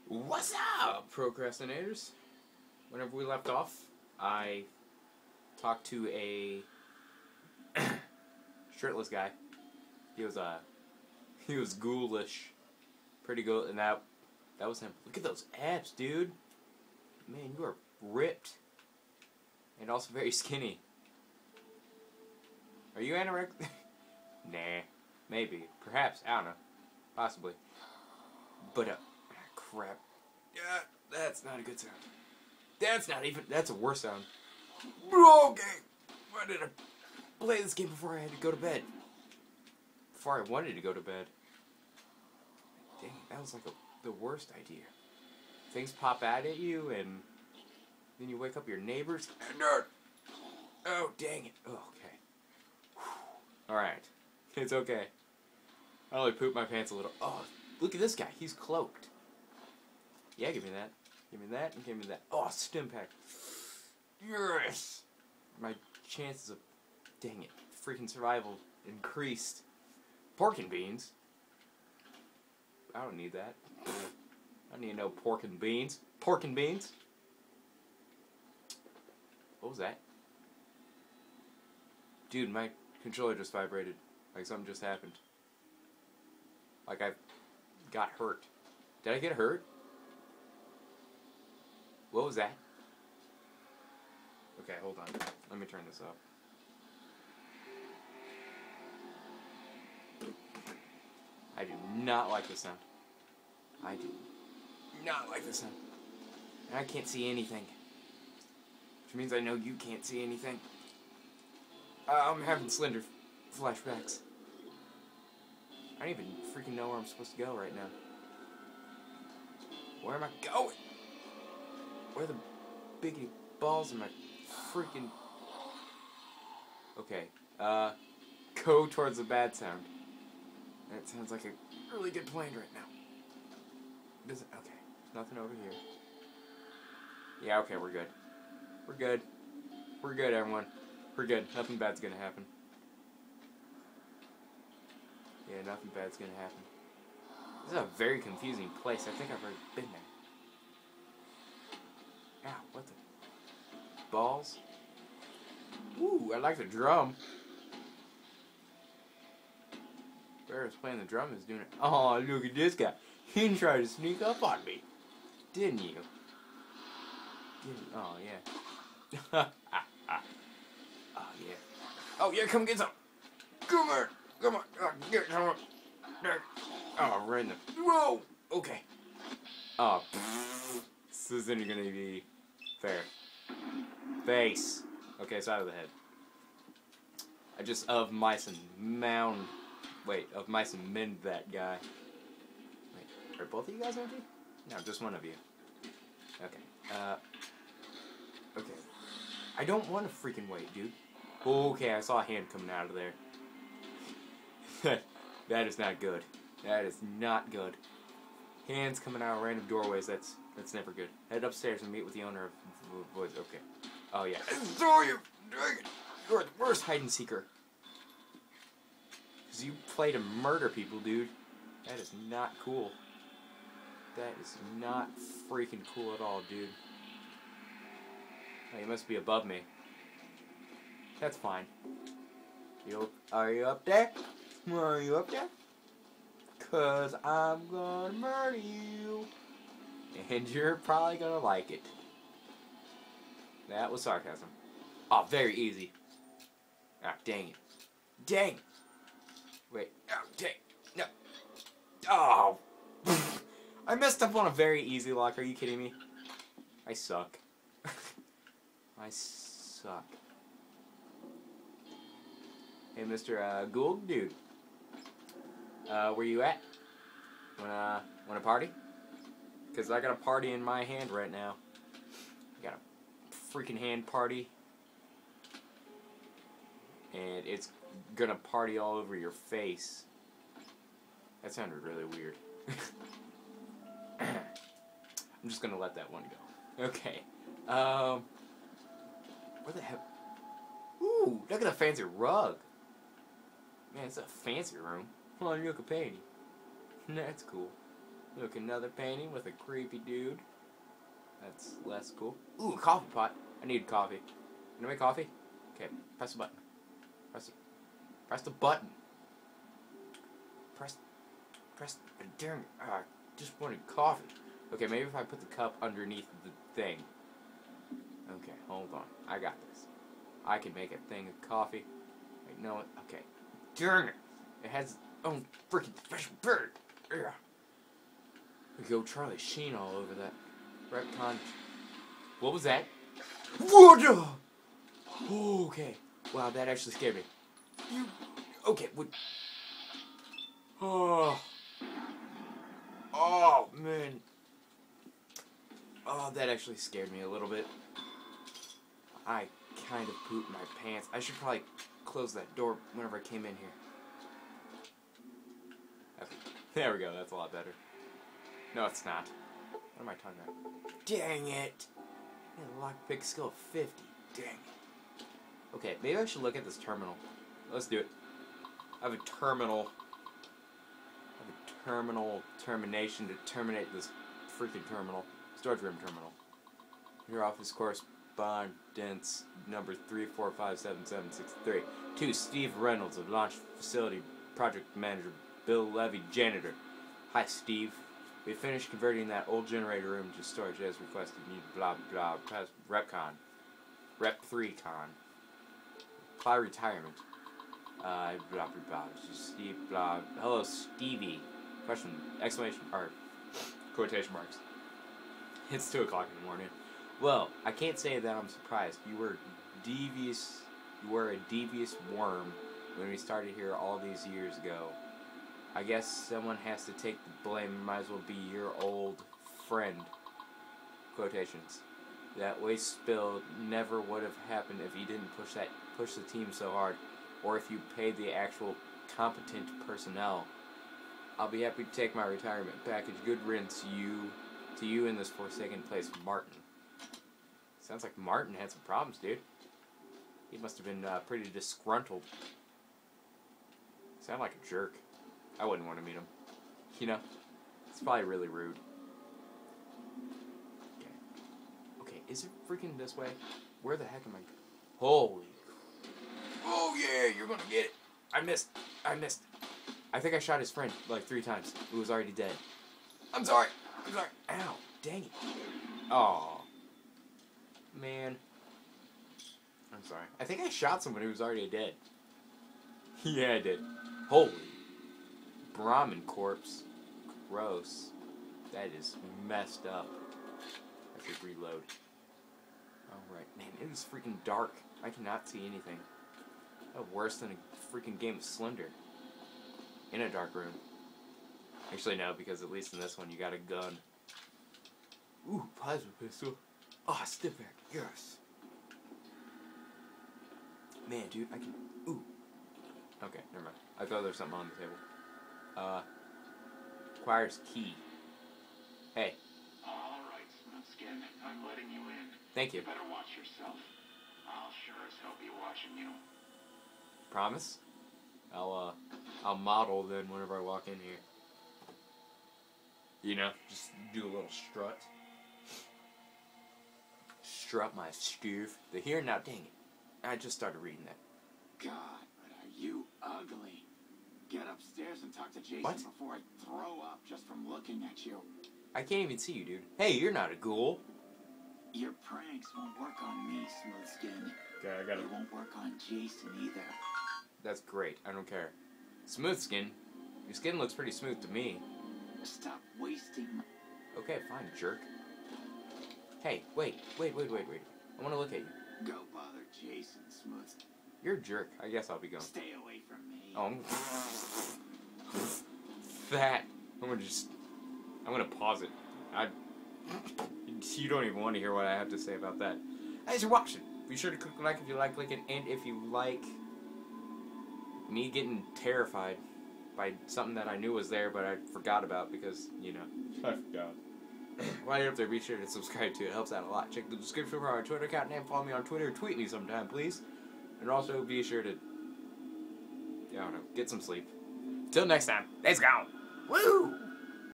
What's up, procrastinators? Whenever we left off, I talked to a shirtless guy. He was ghoulish, pretty good, and that was him. Look at those abs, dude. Man, you are ripped, and also very skinny. Are you anorexic? Nah, maybe, perhaps, I don't know, possibly. But crap. Yeah, that's not a good sound. That's a worse sound. Okay. Why did I play this game before I had to go to bed? Before I wanted to go to bed. Dang, that was like the worst idea. Things pop out at you and then you wake up your neighbors. Oh, dang it. Oh, okay. Alright. It's okay. I only pooped my pants a little. Oh, look at this guy. He's cloaked. Yeah, give me that. Give me that and give me that. Oh, stim pack. Yes! My chances of, dang it, freaking survival increased. Pork and beans? I don't need that. I don't need no pork and beans. Pork and beans? What was that? Dude, my controller just vibrated. Like something just happened. Like I got hurt. Did I get hurt? What was that? Okay, hold on. Let me turn this up. I do not like this sound. I do not like this sound. And I can't see anything. Which means I know you can't see anything. I'm having Slender flashbacks. I don't even freaking know where I'm supposed to go right now. Where am I going? Where are the biggity balls in my freaking... Okay, go towards the bad sound. That sounds like a really good plan right now. Does it? Okay, nothing over here. Yeah, okay, we're good. We're good. We're good, everyone. We're good. Nothing bad's gonna happen. Yeah, nothing bad's gonna happen. This is a very confusing place. I think I've already been there. Ow, what the? Balls? Ooh, I like the drum. Whoever's playing the drum is doing it. Oh, look at this guy. He tried to sneak up on me. Didn't you? Oh, yeah. Oh, yeah. Oh, yeah, come get some. Come on. Come on. Oh, get some. Oh, right in the... Whoa! Okay. Oh, this isn't gonna be fair. Face. Okay, side of the head. I just of mice and mound... Wait, of mice and mend that guy. Wait, are both of you guys empty? No, just one of you. Okay, okay. I don't want to freaking wait, dude. Okay, I saw a hand coming out of there. That is not good. That is not good. Hands coming out of random doorways, that's never good. Head upstairs and meet with the owner of Voice. Okay. Oh, yeah. I saw you! Dang it! You're the worst hide-and-seeker. Because you play to murder people, dude. That is not cool. That is not freaking cool at all, dude. Oh, you must be above me. That's fine. Are you up there? Are you up there? 'Cause I'm gonna murder you. And you're probably gonna like it. That was sarcasm. Oh, very easy. Ah, dang it. Dang it. Wait. Oh, dang. No. Oh. I messed up on a very easy lock. Are you kidding me? I suck. I suck. Hey, Mr. Gould, dude. Where you at? Wanna party? Because I got a party in my hand right now. I got a freaking hand party. And it's gonna party all over your face. That sounded really weird. I'm just gonna let that one go. Okay. Where the heck? Ooh, look at the fancy rug. Man, it's a fancy room. Oh, look at painting. That's cool. Look, another painting with a creepy dude. That's less cool. Ooh, a coffee pot. I need coffee. Can I make coffee? Okay, press the button. Press the button. Press darn, just wanted coffee. Okay, maybe if I put the cup underneath the thing. Okay, hold on. I got this. I can make a thing of coffee. Wait, no, okay. Darn it. It has its own freaking special bird. Yeah. We go Charlie Sheen all over that. Retcon. What was that? Water! Okay. Wow, that actually scared me. Okay, what? Oh. Oh, man. Oh, that actually scared me a little bit. I kind of pooped my pants. I should probably close that door whenever I came in here. Okay. There we go, that's a lot better. No, it's not. What am I talking about? Dang it! Lockpick skill 50. Dang it. Okay, maybe I should look at this terminal. Let's do it. I have a terminal. Termination to terminate this freaking terminal. Storage room terminal. Your office correspondence number 3457763. To Steve Reynolds of Launch Facility Project Manager Bill Levy Janitor. Hi Steve. We finished converting that old generator room to storage as requested. Need blah blah. Repcon. Rep 3 con. Apply retirement. Blah blah blah. Steve blah. Hello Stevie. Question. Exclamation or quotation marks. It's 2 o'clock in the morning. Well, I can't say that I'm surprised. You were devious. You were a devious worm when we started here all these years ago. I guess someone has to take the blame. Might as well be your old friend. Quotations. That waste spill never would have happened if you didn't push the team so hard, or if you paid the actual competent personnel. I'll be happy to take my retirement package. Good riddance to you in this forsaken place, Martin. Sounds like Martin had some problems, dude. He must have been pretty disgruntled. Sound like a jerk. I wouldn't want to meet him. You know, it's probably really rude. Okay, is it freaking this way? Where the heck am I? Holy. Oh yeah, you're gonna get it. I missed. I think I shot his friend like 3 times, who was already dead. I'm sorry. Ow, dang it. Aw. Man. I'm sorry. I think I shot someone who was already dead. Yeah, I did. Holy. Brahmin corpse. Gross. That is messed up. I should reload. Alright. Man, it is freaking dark. I cannot see anything. Worse than a freaking game of Slender. In a dark room. Actually, no, because at least in this one you got a gun. Ooh, plasma pistol. Oh, step back. Yes. Man, dude, I can... Ooh. Okay, never mind. I thought there was something on the table. Requires key. Hey. Alright, Smoothskin. I'm letting you in. Thank you. You better watch yourself. I'll sure as hell be watching you. Promise? I'll model then whenever I walk in here. You know, just do a little strut. Strut my stuff. The here now, dang it. I just started reading that. God, but are you ugly. Get upstairs and talk to Jason What? before I throw up just from looking at you. I can't even see you, dude. Hey, you're not a ghoul. Your pranks won't work on me, Smoothskin. Okay, I got They won't work on Jason either. That's great. I don't care. Smooth skin. Your skin looks pretty smooth to me. Stop wasting my... Okay, fine, jerk. Hey, wait. I want to look at you. Go bother Jason, Smooth. You're a jerk. I guess I'll be going. Stay away from me. Oh, that. I'm gonna pause it. You don't even want to hear what I have to say about that. Thanks for watching. Be sure to click like if you like it, and if you like me getting terrified by something that I knew was there, but I forgot about because, you know, I forgot. While you're up there, be sure to subscribe to it. It helps out a lot. Check the description for our Twitter account and follow me on Twitter. Tweet me sometime, please. And also be sure to, I don't know, get some sleep. Till next time, let's go. Woo!